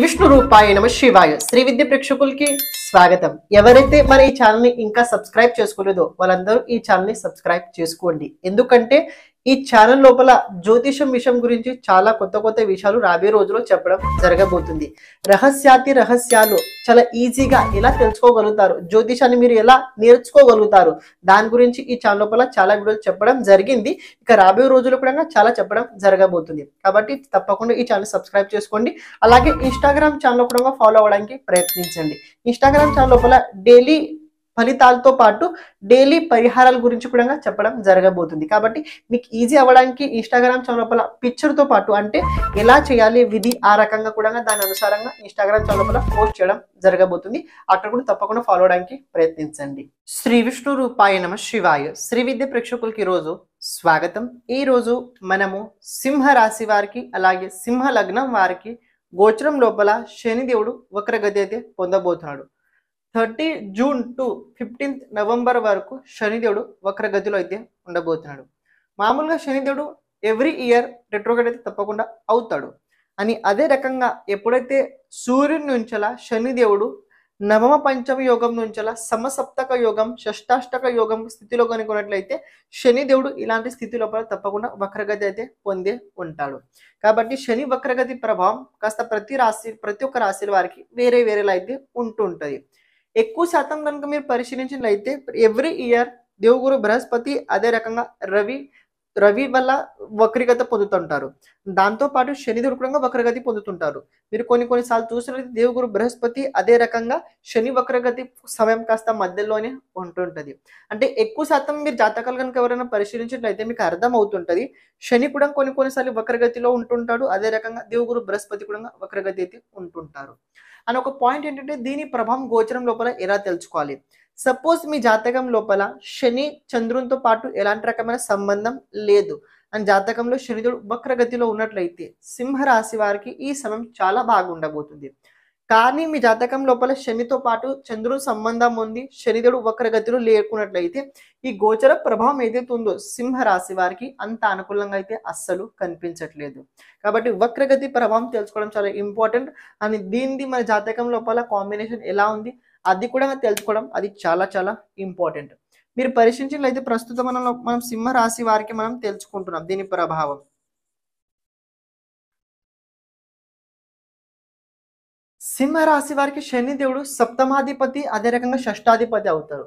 విష్ణు రూపాయ నమ శివాయ శ్రీ విద్య ప్రేక్షకులకి స్వాగతం. ఎవరైతే మన ఈ ఛానల్ ని ఇంకా సబ్స్క్రైబ్ చేసుకోలేదో వాళ్ళందరూ ఈ ఛానల్ ని సబ్స్క్రైబ్ చేసుకోండి. ఎందుకంటే ఈ ఛానల్ లోపల జ్యోతిషం విషయం గురించి చాలా కొత్త విషయాలు రాబోయే రోజుల్లో చెప్పడం జరగబోతుంది. రహస్యాలు చాలా ఈజీగా ఎలా తెలుసుకోగలుగుతారు, జ్యోతిషాన్ని మీరు ఎలా నేర్చుకోగలుగుతారు, దాని గురించి ఈ ఛానల్ లోపల చాలా వీడియోలు చెప్పడం జరిగింది. ఇక రాబోయే రోజుల్లో కూడా చాలా చెప్పడం జరగబోతుంది. కాబట్టి తప్పకుండా ఈ ఛానల్ సబ్స్క్రైబ్ చేసుకోండి. అలాగే ఇన్స్టాగ్రామ్ ఛానల్ కూడా ఫాలో అవ్వడానికి ప్రయత్నించండి. ఇన్స్టాగ్రామ్ ఛానల్ లోపల డైలీ ఫలితాలతో పాటు డైలీ పరిహారాల గురించి కూడా చెప్పడం జరగబోతుంది. కాబట్టి మీకు ఈజీ అవ్వడానికి ఇన్స్టాగ్రామ్ ఛానల్ లోపల పిక్చర్ తో పాటు అంటే ఎలా చేయాలి విధి ఆ రకంగా కూడా దాని అనుసారంగా ఇన్స్టాగ్రామ్ ఛానల్ లోపల పోస్ట్ చేయడం జరగబోతుంది. అక్కడ కూడా తప్పకుండా ఫాలో అవడానికి ప్రయత్నించండి. శ్రీ విష్ణు రూపాయ నమ శివాయ శ్రీ విద్య ప్రేక్షకులకి రోజు స్వాగతం. ఈ రోజు మనము సింహ రాశి వారికి అలాగే సింహ లగ్నం వారికి గోచరం లోపల శనిదేవుడు వక్రగతి అయితే పొందబోతున్నాడు. 30 జూన్ టు 15 నవంబర్ వరకు శనిదేవుడు వక్రగతిలో అయితే ఉండబోతున్నాడు. మామూలుగా శనిదేవుడు ఎవ్రీ ఇయర్ రెట్రోగ్రేడ్ అయితే తప్పకుండా అవుతాడు అని అదే రకంగా ఎప్పుడైతే సూర్యుని నుంచలా శనిదేవుడు నవమ పంచమ యోగం నుంచలా సమసప్తక యోగం షష్టాష్టక యోగం స్థితిలో కనుకున్నట్లయితే శనిదేవుడు ఇలాంటి స్థితి లోపల తప్పకుండా వక్రగతి అయితే పొందే ఉంటాడు. కాబట్టి శని వక్రగతి ప్రభావం కాస్త ప్రతి ఒక్క రాశి వారికి వేరేలా అయితే ఉంటుంటది. ఎక్కువ శాతం కనుక మీరు పరిశీలించినట్లయితే ఎవ్రీ ఇయర్ దేవగురు బృహస్పతి అదే రకంగా రవి వల్ల వక్రగతి పొందుతుంటారు. దాంతో పాటు శనిదేవుడు కూడా వక్రగతి పొందుతుంటారు. మీరు కొన్నిసార్లు చూసినట్లయితే దేవగురు బృహస్పతి అదే రకంగా శని వక్రగతి సమయం కాస్త మధ్యలోనే ఉంటుంటది. అంటే ఎక్కువ శాతం మీరు జాతకాలు కనుక ఎవరైనా పరిశీలించినట్లయితే మీకు అర్థం అవుతుంటది. శని కూడా కొన్నిసార్లు వక్రగతిలో ఉంటుంటాడు. అదే రకంగా దేవగురు బృహస్పతి కూడా వక్రగతి అయితే ఉంటుంటారు అని ఒక పాయింట్ ఏంటంటే దీని ప్రభావం గోచరం లోపల ఎలా తెలుసుకోవాలి. సపోజ్ మీ జాతకం లోపల శని చంద్రునితో పాటు ఎలాంటి రకమైన సంబంధం లేదు అని జాతకంలో శనిదేవుడు వక్రగతిలో ఉన్నట్లయితే సింహరాశి వారికి ఈ సమయం చాలా బాగుండబోతుంది. కానీ మీ జాతకం లోపల శనితో పాటు చంద్రుని సంబంధం ఉంది, శనిదేవుడు వక్రగతిలో లేకున్నట్లయితే ఈ గోచర ప్రభావం ఏదైతే ఉందో సింహరాశి వారికి అంత అనుకూలంగా అయితే అస్సలు కనిపించట్లేదు. కాబట్టి వక్రగతి ప్రభావం తెలుసుకోవడం చాలా ఇంపార్టెంట్. అని దీనిది మన జాతకం లోపల కాంబినేషన్ ఎలా ఉంది అది కూడా తెలుసుకోవడం అది చాలా ఇంపార్టెంట్. మీరు పరిశీలించినట్లయితే ప్రస్తుతం మనం సింహరాశి వారికి మనం తెలుసుకుంటున్నాం దీని ప్రభావం. సింహరాశి వారికి శనిదేవుడు సప్తమాధిపతి అదే రకంగా షష్టాధిపతి అవుతారు.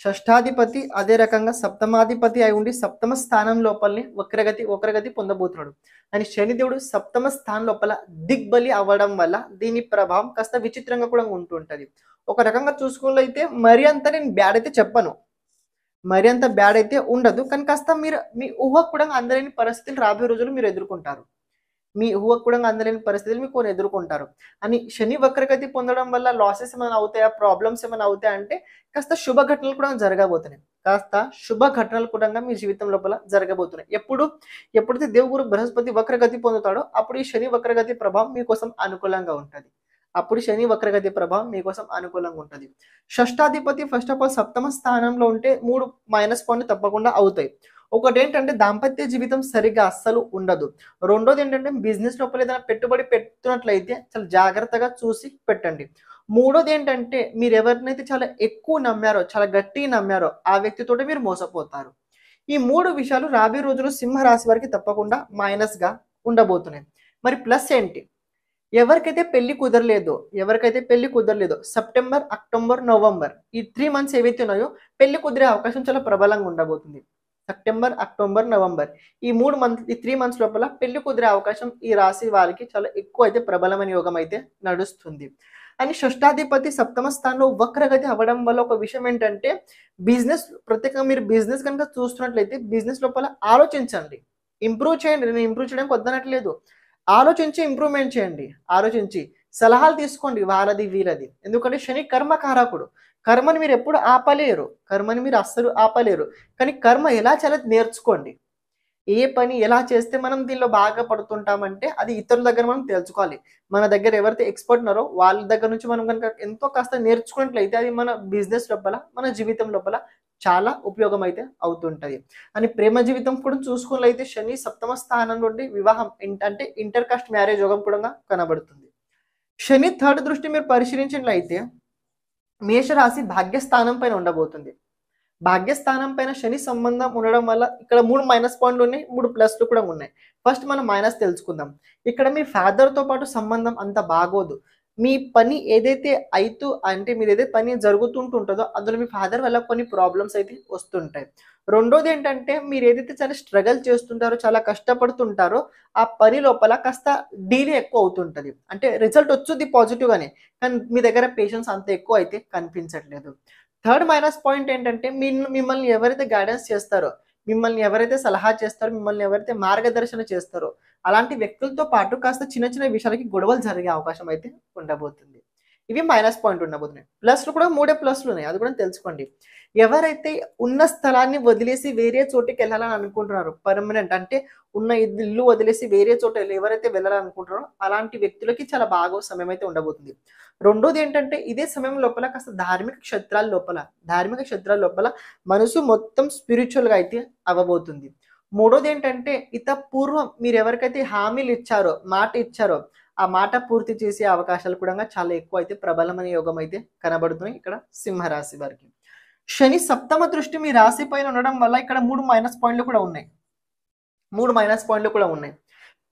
షష్టాధిపతి అదే రకంగా సప్తమాధిపతి అయి ఉండి సప్తమ స్థానం లోపలనే వక్రగతి పొందబోతున్నాడు. అని శనిదేవుడు సప్తమ స్థానం లోపల దిగ్బలి అవ్వడం వల్ల దీని ప్రభావం కాస్త విచిత్రంగా కూడా ఉంటుంటది. ఒక రకంగా చూసుకున్నట్లయితే మరి అంత నేను బ్యాడ్ అయితే చెప్పను, మరి అంత బ్యాడ్ అయితే ఉండదు. కానీ కాస్త మీరు మీ ఊహ కూడా అందలేని పరిస్థితులు రాబోయే రోజులు మీరు ఎదుర్కొంటారు. మీ ఊహ కూడా అందలేని పరిస్థితులు మీకు కొన్ని ఎదుర్కొంటారు. అని శని వక్రగతి పొందడం వల్ల లాసెస్ ఏమైనా అవుతాయా, ప్రాబ్లమ్స్ ఏమైనా అవుతాయా అంటే కాస్త శుభ ఘటనలు కూడా జరగబోతున్నాయి. మీ జీవితం లోపల జరగబోతున్నాయి. ఎప్పుడైతే దేవగురు బృహస్పతి వక్రగతి పొందుతాడో అప్పుడు ఈ శని వక్రగతి ప్రభావం మీకోసం అనుకూలంగా ఉంటుంది. షష్టాధిపతి ఫస్ట్ ఆఫ్ ఆల్ సప్తమ స్థానంలో ఉంటే 3 మైనస్ పాయింట్ తప్పకుండా అవుతాయి. ఒకటి ఏంటంటే దాంపత్య జీవితం సరిగా అస్సలు ఉండదు. రెండోది ఏంటంటే బిజినెస్ లోపల ఏదైనా పెట్టుబడి పెడుతున్నట్లయితే చాలా జాగ్రత్తగా చూసి పెట్టండి. మూడోది ఏంటంటే మీరు ఎవరినైతే చాలా ఎక్కువ నమ్మారో, చాలా గట్టిగా నమ్మారో ఆ వ్యక్తితోటి మీరు మోసపోతారు. ఈ 3 విషయాలు రాబోయే రోజుల్లో సింహరాశి వారికి తప్పకుండా మైనస్ గా ఉండబోతున్నాయి. మరి ప్లస్ ఏంటి? ఎవరికైతే పెళ్లి కుదరలేదో సెప్టెంబర్, అక్టోబర్, నవంబర్ ఈ 3 మంత్స్ ఏవైతే ఉన్నాయో పెళ్లి కుదిరే అవకాశం చాలా ప్రబలంగా ఉండబోతుంది. సెప్టెంబర్, అక్టోబర్, నవంబర్ ఈ 3 మంత్స్ లోపల పెళ్లి కుదిరే అవకాశం ఈ రాశి వారికి చాలా ఎక్కువ అయితే ప్రబలమైన యోగం అయితే నడుస్తుంది. అని షష్టాధిపతి సప్తమ స్థానంలో వక్రగతి అవ్వడం వల్ల ఒక విషయం ఏంటంటే బిజినెస్, ప్రత్యేకంగా మీరు బిజినెస్ కనుక చూస్తున్నట్లయితే బిజినెస్ లోపల ఆలోచించండి, ఇంప్రూవ్ చేయండి. నేను ఇంప్రూవ్ చేయడానికి వద్దనట్లేదు, ఆలోచించి ఇంప్రూవ్మెంట్ చేయండి. ఆలోచించి సలహాలు తీసుకోండి వాళ్ళది వీళ్ళది. ఎందుకంటే శని కర్మకారకుడు. కర్మని మీరు ఎప్పుడు ఆపలేరు, అస్సలు ఆపలేరు. కానీ కర్మ ఎలా చేయాలో నేర్చుకోండి. ఏ పని ఎలా చేస్తే మనం దీనిలో బాగా పడుతుంటామంటే అది ఇతరుల దగ్గర మనం తెలుసుకోవాలి. మన దగ్గర ఎవరైతే ఎక్స్పర్ట్ ఉన్నారో వాళ్ళ దగ్గర నుంచి మనం కనుక ఎంతో కాస్త నేర్చుకున్నట్లయితే అది మన బిజినెస్ లోపల, మన జీవితం లోపల చాలా ఉపయోగం అయితే అవుతుంటది. అని ప్రేమ జీవితం కూడా చూసుకున్నట్లయితే శని సప్తమ స్థానం నుండి వివాహం అంటే ఇంటర్ కాస్ట్ మ్యారేజ్ యోగం కూడా కనబడుతుంది. శని థర్డ్ దృష్టి మీరు పరిశీలించినట్లయితే మేషరాశి భాగ్యస్థానం పైన ఉండబోతుంది. భాగ్యస్థానం పైన శని సంబంధం ఉండడం వల్ల ఇక్కడ 3 మైనస్ పాయింట్లు ఉన్నాయి, 3 ప్లస్లు కూడా ఉన్నాయి. ఫస్ట్ మనం మైనస్ తెలుసుకుందాం. ఇక్కడ మీ ఫాదర్తో పాటు సంబంధం అంత బాగోదు. మీ పని ఏదైతే అంటే మీరు ఏదైతే పని జరుగుతుంటుంటుందో అందులో మీ ఫాదర్ వల్ల కొన్ని ప్రాబ్లమ్స్ అయితే వస్తుంటాయి. రెండోది ఏంటంటే మీరు ఏదైతే చాలా స్ట్రగల్ చేస్తుంటారో, చాలా కష్టపడుతుంటారో ఆ పని లోపల కాస్త డీలే ఎక్కువ అవుతుంటుంది. అంటే రిజల్ట్ వచ్చుద్ది పాజిటివ్గానే, కానీ మీ దగ్గర పేషెన్స్ అంత ఎక్కువ అయితే కనిపించట్లేదు. థర్డ్ మైనస్ పాయింట్ ఏంటంటే మిమ్మల్ని ఎవరైతే గైడెన్స్ చేస్తారో, మిమ్మల్ని ఎవరైతే సలహా చేస్తారో, మిమ్మల్ని ఎవరైతే మార్గదర్శన చేస్తారో అలాంటి వ్యక్తులతో పాటు కాస్త చిన్న చిన్న విషయాలకి గొడవలు జరిగే అవకాశం అయితే ఉండబోతుంది. ఇవి మైనస్ పాయింట్ ఉండబోతున్నాయి. ప్లస్లు కూడా 3 ప్లస్లు ఉన్నాయి, అది కూడా తెలుసుకోండి. ఎవరైతే ఉన్న స్థలాన్ని వదిలేసి వేరే చోటికి వెళ్ళాలని అనుకుంటున్నారో, పర్మనెంట్ అంటే ఉన్న ఇల్లు వదిలేసి వేరే చోట ఎవరైతే వెళ్ళాలనుకుంటున్నారో అలాంటి వ్యక్తులకి చాలా బాగా సమయం అయితే ఉండబోతుంది. రెండోది ఏంటంటే ఇదే సమయం లోపల కాస్త ధార్మిక క్షేత్రాల లోపల మనసు మొత్తం స్పిరిచువల్గా అయితే అవ్వబోతుంది. మూడోది ఏంటంటే పూర్వం మీరు ఎవరికైతే హామీలు ఇచ్చారో, మాట ఇచ్చారో ఆ మాట పూర్తి చేసే అవకాశాలు కూడా చాలా ఎక్కువ అయితే ప్రబలమైన యోగం అయితే కనబడుతున్నాయి ఇక్కడ సింహరాశి వారికి. శని సప్తమ దృష్టి మీ రాశి పైన ఉండడం వల్ల ఇక్కడ 3 మైనస్ పాయింట్లు కూడా ఉన్నాయి.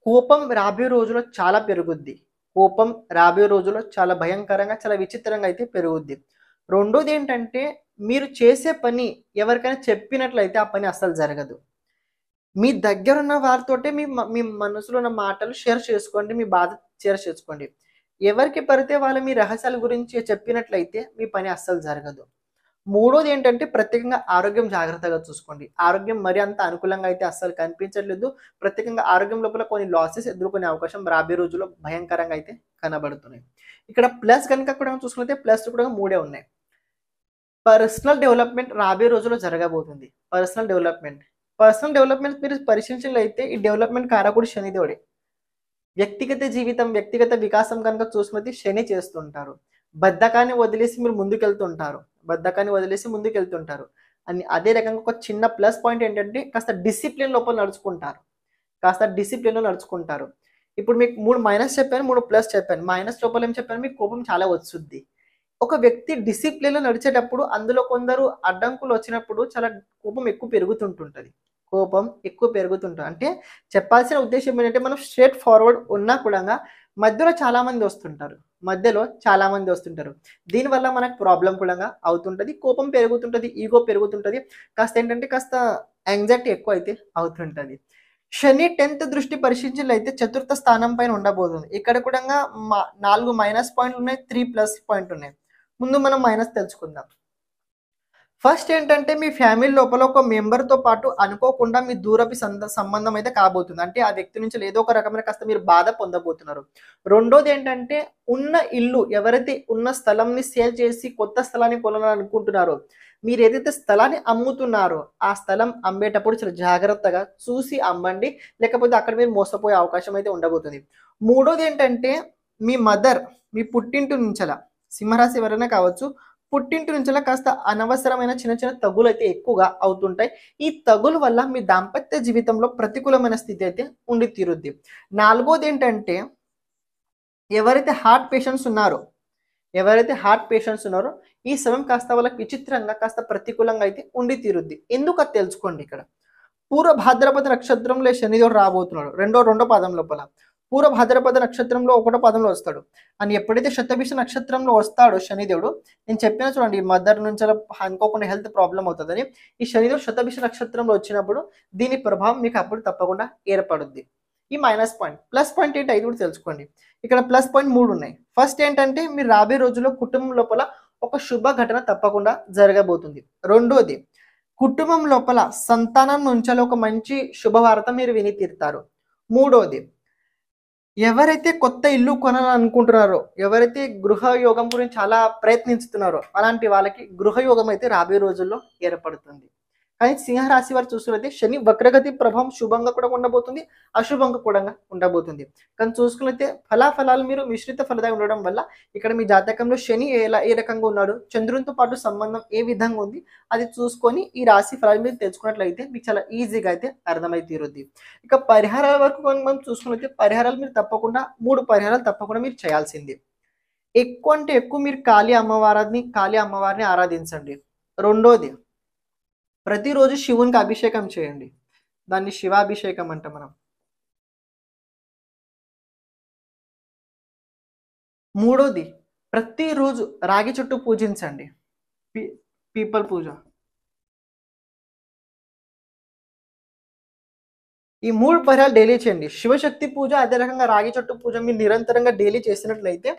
కోపం రాబోయే రోజుల్లో చాలా పెరుగుద్ది. కోపం రాబోయే రోజుల్లో చాలా భయంకరంగా, చాలా విచిత్రంగా అయితే పెరుగుద్ది. రెండోది ఏంటంటే మీరు చేసే పని ఎవరికైనా చెప్పినట్లయితే ఆ పని అస్సలు జరగదు. మీ దగ్గరున్న వారితోటే మీ మనసులో ఉన్న మాటలు షేర్ చేసుకోండి, మీ బాధ షేర్ చేసుకోండి. ఎవరికి పడితే వాళ్ళ మీ రహస్యాల గురించి చెప్పినట్లయితే మీ పని అస్సలు జరగదు. మూడోది ఏంటంటే ప్రత్యేకంగా ఆరోగ్యం జాగ్రత్తగా చూసుకోండి. ఆరోగ్యం మరి అంత అనుకూలంగా అయితే అస్సలు కనిపించట్లేదు. ప్రత్యేకంగా ఆరోగ్యం లోపల కొన్ని లాసెస్ ఎదుర్కొనే అవకాశం రాబోయే రోజుల్లో భయంకరంగా అయితే కనబడుతున్నాయి. ఇక్కడ ప్లస్ కనుక కూడా చూసుకుంటే ప్లస్ కూడా 3 ఉన్నాయి. పర్సనల్ డెవలప్మెంట్ రాబోయే రోజుల్లో జరగబోతుంది. పర్సనల్ డెవలప్మెంట్ మీరు పరిశీలించినట్లయితే ఈ డెవలప్మెంట్ కారకుడు శనిదేవుడే. వ్యక్తిగత జీవితం, వ్యక్తిగత వికాసం కనుక చూసుకుంటే శని చేస్తుంటారు. బద్ధకాన్ని వదిలేసి మీరు ముందుకెళ్తుంటారు అని. అదే రకంగా ఒక చిన్న ప్లస్ పాయింట్ ఏంటంటే కాస్త డిసిప్లిన్ లోపల నడుచుకుంటారు. ఇప్పుడు మీకు 3 మైనస్ చెప్పాను, 3 ప్లస్ చెప్పాను. మైనస్ లోపల ఏం చెప్పాను, మీకు కోపం చాలా వచ్చుద్ది. ఒక వ్యక్తి డిసిప్లిన్లో నడిచేటప్పుడు అందులో కొందరు అడ్డంకులు వచ్చినప్పుడు చాలా కోపం ఎక్కువ పెరుగుతుంటుంది. అంటే చెప్పాల్సిన ఉద్దేశం ఏంటంటే మనం స్ట్రేట్ ఫార్వర్డ్ ఉన్నా కూడా మధ్యలో చాలా మంది వస్తుంటారు. దీనివల్ల మనకు ప్రాబ్లం కూడా అవుతుంటుంది. కోపం పెరుగుతుంటుంది, ఈగో పెరుగుతుంటుంది. కాస్త యాంగ్జైటీ ఎక్కువ అయితే అవుతుంటుంది. శని 10th దృష్టి పరిశీలించినట్లయితే చతుర్థ స్థానం పైన ఉండబోతుంది. ఇక్కడ కూడా 4 మైనస్ పాయింట్లు ఉన్నాయి, 3 ప్లస్ పాయింట్ ఉన్నాయి. ముందు మనం మైనస్ తెలుసుకుందాం. ఫస్ట్ ఏంటంటే మీ ఫ్యామిలీ లోపల ఒక మెంబర్తో పాటు అనుకోకుండా మీ దూరపు సంబంధం అయితే కాబోతుంది. అంటే ఆ వ్యక్తి నుంచి ఏదో ఒక రకమైన కాస్త మీరు బాధ పొందబోతున్నారు. రెండోది ఏంటంటే ఉన్న ఇల్లు, ఎవరైతే ఉన్న స్థలంని సేల్ చేసి కొత్త స్థలాన్ని కొనాలనుకుంటున్నారో, మీరు ఏదైతే స్థలాన్ని అమ్ముతున్నారో ఆ స్థలం అమ్మేటప్పుడు చాలా జాగ్రత్తగా చూసి అమ్మండి, లేకపోతే అక్కడ మీరు మోసపోయే అవకాశం అయితే ఉండబోతుంది. మూడోది ఏంటంటే మీ మదర్, మీ పుట్టింటి నుంచల సింహరాశి ఎవరైనా కావచ్చు, పుట్టింటి నుంచి కాస్త అనవసరమైన చిన్న చిన్న తగులు అయితే ఎక్కువగా అవుతుంటాయి. ఈ తగులు వల్ల మీ దాంపత్య జీవితంలో ప్రతికూలమైన స్థితి అయితే ఉండి తీరుద్ది. నాలుగోది ఏంటంటే ఎవరైతే హార్ట్ పేషెంట్స్ ఉన్నారో ఈ సమయం కాస్త వాళ్ళకి విచిత్రంగా, కాస్త ప్రతికూలంగా అయితే ఉండి తీరుద్ది. ఎందుకు అది తెలుసుకోండి. ఇక్కడ పూర్వ భాద్రపద నక్షత్రంలో శనిదేవుడు రాబోతున్నాడు. రెండో పదం లోపల పూర్వ భాద్రపద నక్షత్రంలో 1వ పదంలో వస్తాడు. అని ఎప్పుడైతే శతభిష నక్షత్రంలో వస్తాడో శనిదేవుడు, నేను చెప్పిన చూడండి మదర్ నుంచి అనుకోకుండా హెల్త్ ప్రాబ్లం అవుతుందని, ఈ శనిదేవుడు శతభిష నక్షత్రంలో వచ్చినప్పుడు దీని ప్రభావం మీకు అప్పుడు తప్పకుండా ఏర్పడుద్ది. ఈ మైనస్ పాయింట్. ప్లస్ పాయింట్ ఏంటి, 5 కూడా తెలుసుకోండి. ఇక్కడ ప్లస్ పాయింట్ 3 ఉన్నాయి. ఫస్ట్ ఏంటంటే మీరు రాబోయే రోజుల్లో కుటుంబం లోపల ఒక శుభ ఘటన తప్పకుండా జరగబోతుంది. రెండోది కుటుంబం లోపల సంతానం నుంచి ఒక మంచి శుభవార్త మీరు విని తీరుతారు. మూడోది ఎవరైతే కొత్త ఇల్లు కొనాలనుకుంటున్నారో, ఎవరైతే గృహయోగం గురించి చాలా ప్రయత్నిస్తున్నారో అలాంటి వాళ్ళకి గృహయోగం అయితే రాబోయే రోజుల్లో ఏర్పడుతుంది. కానీ సింహరాశి వారు చూసుకున్నట్లయితే శని వక్రగతి ప్రభావం శుభంగా కూడా ఉండబోతుంది, అశుభంగా కూడా ఉండబోతుంది. కానీ చూసుకున్నట్లయితే ఫలాలు మీరు మిశ్రిత ఫలదాయి ఉండడం వల్ల ఇక్కడ మీ జాతకంలో శని ఏ రకంగా ఉన్నాడు, చంద్రునితో పాటు సంబంధం ఏ విధంగా ఉంది అది చూసుకొని ఈ రాశి ఫలాలు మీరు తెలుసుకున్నట్లయితే మీకు చాలా ఈజీగా అయితే అర్థమై తీరుద్ది. ఇక పరిహారాల వరకు మనం చూసుకున్నట్లయితే పరిహారాలు మీరు తప్పకుండా 3 పరిహారాలు తప్పకుండా మీరు చేయాల్సింది. ఎక్కువ అంటే ఎక్కువ మీరు కాళీ అమ్మవారిని ఆరాధించండి. రెండోది, ప్రతిరోజు శివునికి అభిషేకం చేయండి. దాన్ని శివాభిషేకం అంటాం మనం. మూడోది, ప్రతిరోజు రాగి చెట్టు పూజించండి. పీ పీపల్ పూజ. ఈ 3 పరిహారాలు డైలీ చేయండి. శివశక్తి పూజ, అదే రకంగా రాగి చెట్టు పూజ మీరు నిరంతరంగా డైలీ చేసినట్లయితే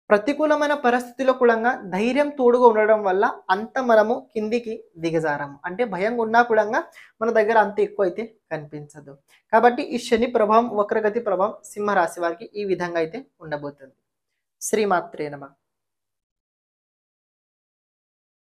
ప్రతికూలమైన పరిస్థితిలో కూడంగా ధైర్యం తోడుగా ఉండడం వల్ల అంత మనము కిందికి దిగజారము. అంటే భయంగా ఉన్నా కూడంగా మన దగ్గర అంత ఎక్కువ అయితే కనిపించదు. కాబట్టి ఈ శని ప్రభావం, వక్రగతి ప్రభావం సింహరాశి వారికి ఈ విధంగా అయితే ఉండబోతుంది. శ్రీమాత్రే నమః.